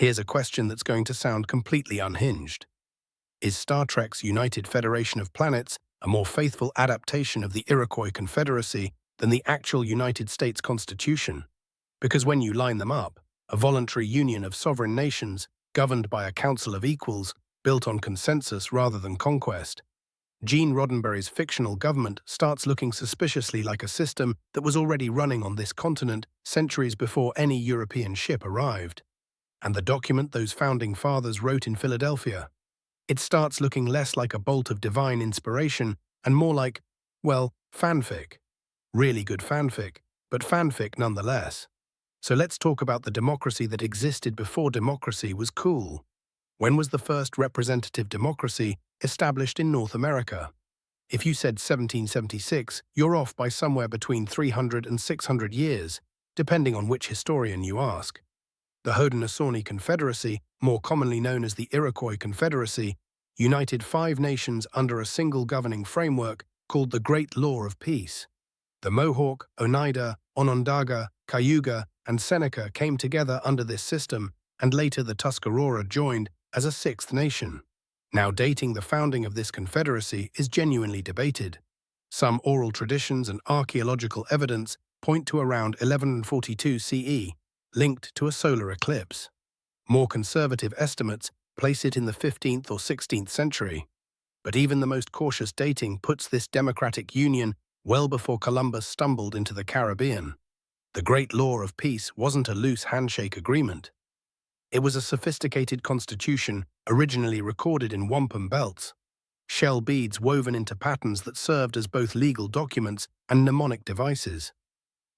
Here's a question that's going to sound completely unhinged. Is Star Trek's United Federation of Planets a more faithful adaptation of the Iroquois Confederacy than the actual United States Constitution? Because when you line them up, a voluntary union of sovereign nations governed by a council of equals built on consensus rather than conquest, Gene Roddenberry's fictional government starts looking suspiciously like a system that was already running on this continent centuries before any European ship arrived. And the document those founding fathers wrote in Philadelphia, it starts looking less like a bolt of divine inspiration and more like, well, fanfic. Really good fanfic, but fanfic nonetheless. So let's talk about the democracy that existed before democracy was cool. When was the first representative democracy established in North America? If you said 1776, you're off by somewhere between 300 and 600 years, depending on which historian you ask. The Haudenosaunee Confederacy, more commonly known as the Iroquois Confederacy, united 5 nations under a single governing framework called the Great Law of Peace. The Mohawk, Oneida, Onondaga, Cayuga, and Seneca came together under this system, and later the Tuscarora joined as a 6th nation. Now, dating the founding of this confederacy is genuinely debated. Some oral traditions and archaeological evidence point to around 1142 CE, linked to a solar eclipse. More conservative estimates place it in the 15th or 16th century. But even the most cautious dating puts this democratic union well before Columbus stumbled into the Caribbean. The Great Law of Peace wasn't a loose handshake agreement. It was a sophisticated constitution originally recorded in wampum belts, shell beads woven into patterns that served as both legal documents and mnemonic devices.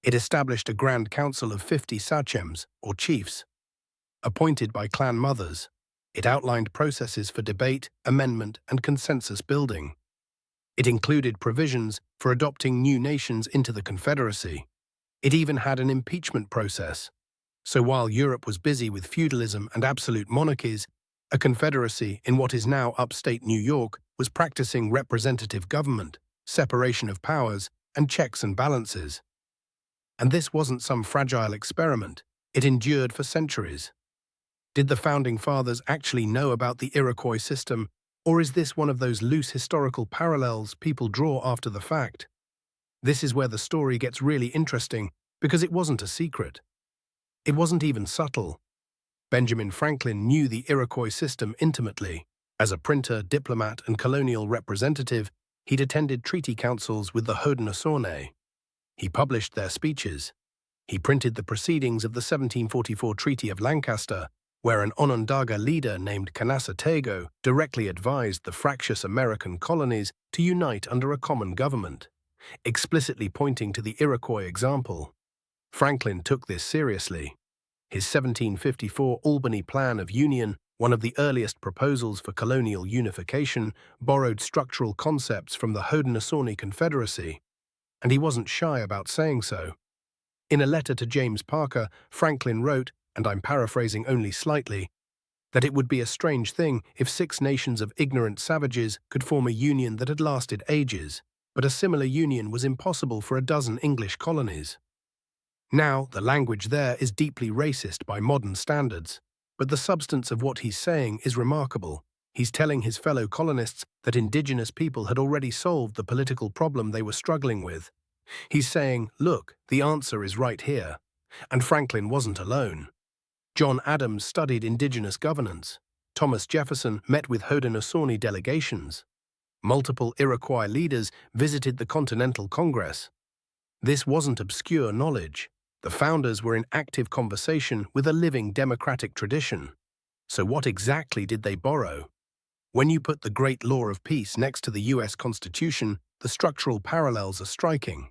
It established a Grand Council of 50 sachems, or chiefs, appointed by clan mothers. It outlined processes for debate, amendment, and consensus building. It included provisions for adopting new nations into the Confederacy. It even had an impeachment process. So while Europe was busy with feudalism and absolute monarchies, a confederacy in what is now upstate New York was practicing representative government, separation of powers, and checks and balances. And this wasn't some fragile experiment. It endured for centuries. Did the Founding Fathers actually know about the Iroquois system, or is this one of those loose historical parallels people draw after the fact? This is where the story gets really interesting, because it wasn't a secret. It wasn't even subtle. Benjamin Franklin knew the Iroquois system intimately. As a printer, diplomat, and colonial representative, he'd attended treaty councils with the Haudenosaunee. He published their speeches. He printed the proceedings of the 1744 Treaty of Lancaster, where an Onondaga leader named Canasatego directly advised the fractious American colonies to unite under a common government, explicitly pointing to the Iroquois example. Franklin took this seriously. His 1754 Albany Plan of Union, one of the earliest proposals for colonial unification, borrowed structural concepts from the Haudenosaunee Confederacy. And he wasn't shy about saying so. In a letter to James Parker, Franklin wrote, and I'm paraphrasing only slightly, that it would be a strange thing if 6 nations of ignorant savages could form a union that had lasted ages, but a similar union was impossible for a dozen English colonies. Now, the language there is deeply racist by modern standards, but the substance of what he's saying is remarkable. He's telling his fellow colonists that indigenous people had already solved the political problem they were struggling with. He's saying, look, the answer is right here. And Franklin wasn't alone. John Adams studied indigenous governance. Thomas Jefferson met with Haudenosaunee delegations. Multiple Iroquois leaders visited the Continental Congress. This wasn't obscure knowledge. The founders were in active conversation with a living democratic tradition. So what exactly did they borrow? When you put the Great Law of Peace next to the U.S. Constitution, the structural parallels are striking.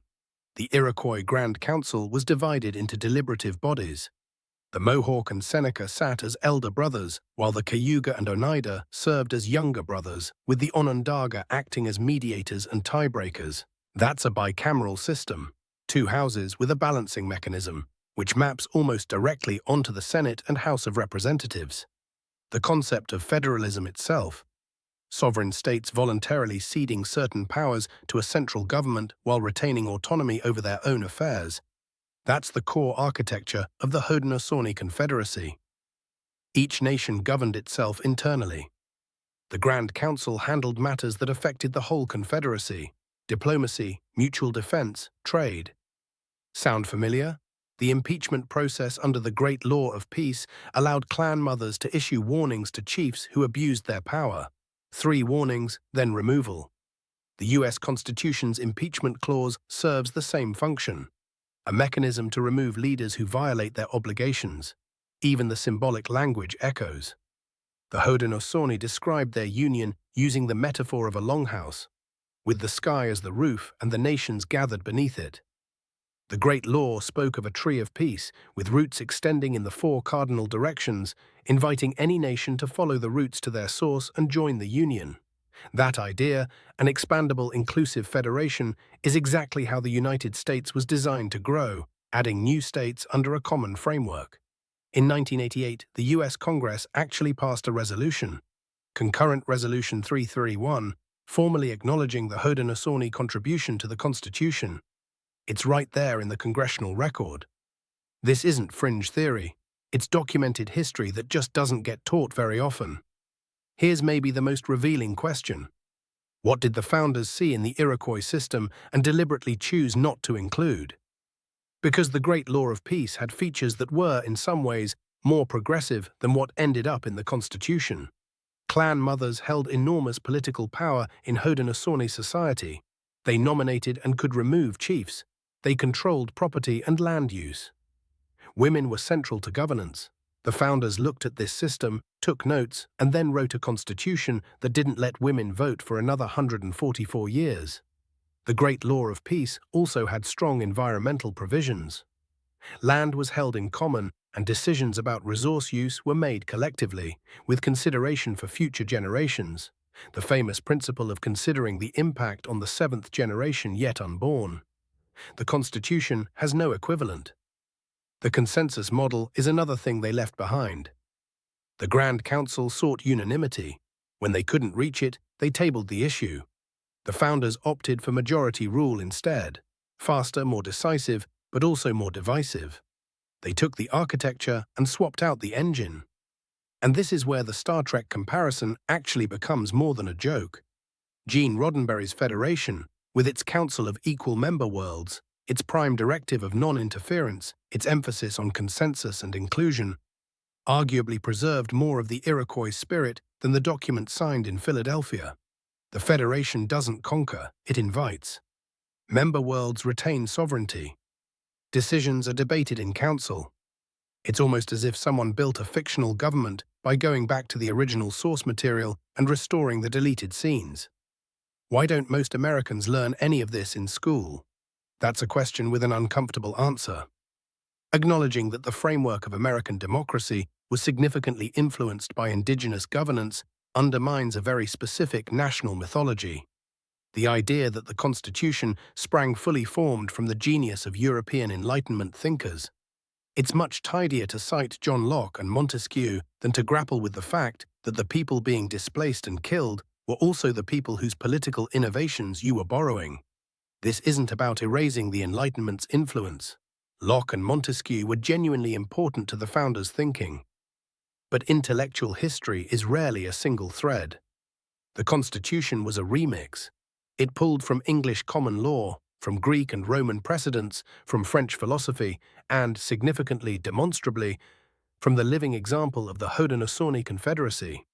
The Iroquois Grand Council was divided into deliberative bodies. The Mohawk and Seneca sat as elder brothers, while the Cayuga and Oneida served as younger brothers, with the Onondaga acting as mediators and tiebreakers. That's a bicameral system, 2 houses with a balancing mechanism, which maps almost directly onto the Senate and House of Representatives. The concept of federalism itself, sovereign states voluntarily ceding certain powers to a central government while retaining autonomy over their own affairs. That's the core architecture of the Haudenosaunee Confederacy. Each nation governed itself internally. The Grand Council handled matters that affected the whole confederacy: diplomacy, mutual defense, trade. Sound familiar? The impeachment process under the Great Law of Peace allowed clan mothers to issue warnings to chiefs who abused their power. 3 warnings, then removal. The U.S. Constitution's impeachment clause serves the same function, a mechanism to remove leaders who violate their obligations. Even the symbolic language echoes. The Haudenosaunee described their union using the metaphor of a longhouse, with the sky as the roof and the nations gathered beneath it. The Great Law spoke of a tree of peace, with roots extending in the 4 cardinal directions, inviting any nation to follow the roots to their source and join the Union. That idea, an expandable, inclusive federation, is exactly how the United States was designed to grow, adding new states under a common framework. In 1988, the U.S. Congress actually passed a resolution, Concurrent Resolution 331, formally acknowledging the Haudenosaunee contribution to the Constitution. It's right there in the congressional record. This isn't fringe theory. It's documented history that just doesn't get taught very often. Here's maybe the most revealing question. What did the founders see in the Iroquois system and deliberately choose not to include? Because the Great Law of Peace had features that were, in some ways, more progressive than what ended up in the Constitution. Clan mothers held enormous political power in Haudenosaunee society. They nominated and could remove chiefs. They controlled property and land use. Women were central to governance. The founders looked at this system, took notes, and then wrote a constitution that didn't let women vote for another 144 years. The Great Law of Peace also had strong environmental provisions. Land was held in common, and decisions about resource use were made collectively, with consideration for future generations. The famous principle of considering the impact on the 7th generation yet unborn. The Constitution has no equivalent. The consensus model is another thing they left behind. The Grand Council sought unanimity. When they couldn't reach it, they tabled the issue. The founders opted for majority rule instead, faster, more decisive, but also more divisive. They took the architecture and swapped out the engine. And this is where the Star Trek comparison actually becomes more than a joke. Gene Roddenberry's Federation, with its Council of Equal Member Worlds, its prime directive of non-interference, its emphasis on consensus and inclusion, arguably preserved more of the Iroquois spirit than the document signed in Philadelphia. The Federation doesn't conquer, it invites. Member worlds retain sovereignty. Decisions are debated in council. It's almost as if someone built a fictional government by going back to the original source material and restoring the deleted scenes. Why don't most Americans learn any of this in school? That's a question with an uncomfortable answer. Acknowledging that the framework of American democracy was significantly influenced by indigenous governance undermines a very specific national mythology. The idea that the Constitution sprang fully formed from the genius of European Enlightenment thinkers. It's much tidier to cite John Locke and Montesquieu than to grapple with the fact that the people being displaced and killed were also the people whose political innovations you were borrowing. This isn't about erasing the Enlightenment's influence. Locke and Montesquieu were genuinely important to the founders' thinking. But intellectual history is rarely a single thread. The Constitution was a remix. It pulled from English common law, from Greek and Roman precedents, from French philosophy, and, significantly, demonstrably, from the living example of the Haudenosaunee Confederacy.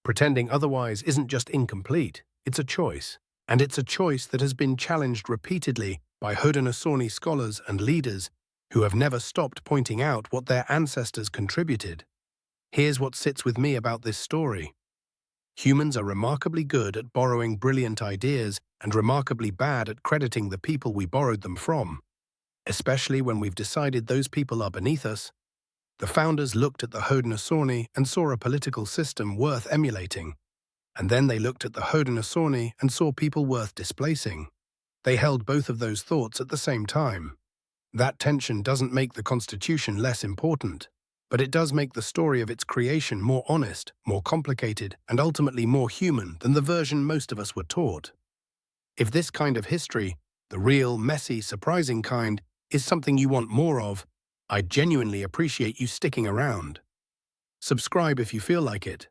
Pretending otherwise isn't just incomplete, it's a choice. And it's a choice that has been challenged repeatedly by Haudenosaunee scholars and leaders who have never stopped pointing out what their ancestors contributed. Here's what sits with me about this story. Humans are remarkably good at borrowing brilliant ideas and remarkably bad at crediting the people we borrowed them from, especially when we've decided those people are beneath us. The founders looked at the Haudenosaunee and saw a political system worth emulating, and then they looked at the Haudenosaunee and saw people worth displacing. They held both of those thoughts at the same time. That tension doesn't make the Constitution less important, but it does make the story of its creation more honest, more complicated, and ultimately more human than the version most of us were taught. If this kind of history, the real, messy, surprising kind, is something you want more of, I genuinely appreciate you sticking around. Subscribe if you feel like it.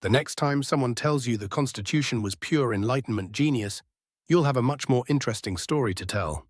The next time someone tells you the Constitution was pure Enlightenment genius, you'll have a much more interesting story to tell.